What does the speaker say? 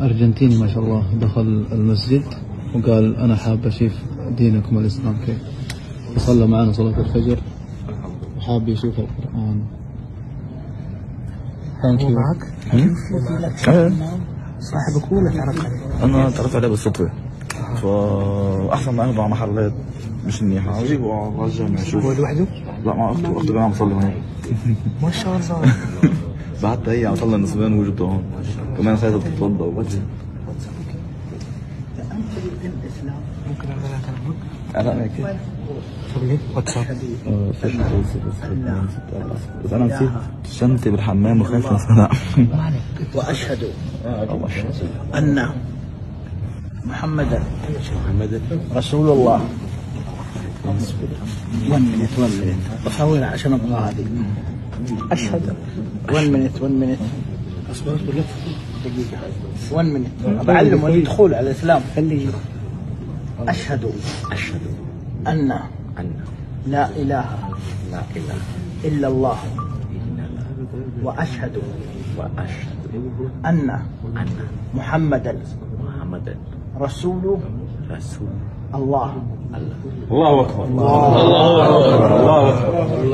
أرجنتيني ما شاء الله دخل المسجد وقال أنا حاب أشوف دينكم الإسلام كيف، وصلى معنا صلاة الفجر وحاب يشوف القرآن. معك؟ صاحبك ولا تعرف عليه؟ أنا تعرفت عليه بالصدفة، فأحسن ما أخذه على محلات مش منيحة وجيبه على الجامع يشوف. هو لوحده؟ لا مع أخته، أخته كمان عم تصلي هون. ما شاء الله. بعدها هي عم تصلي النسبان وجبته هون، كمان خايفة تتوضأ وبس. ممكن أعملها تلفون؟ أنا هيك خليك واتساب. بس أنا نسيت شنطتي بالحمام وخايف انسرق. وأشهد أن محمدا رسول الله. ون منت بصورها عشان أبغى هذه. أشهد 1 minute أصبر دقيقة 1 minute بعلمه الدخول على الإسلام. خليه أشهد أن لا إله إلا الله وأشهد أن محمدا رسول الله. الله أكبر. الله أكبر. الله أكبر.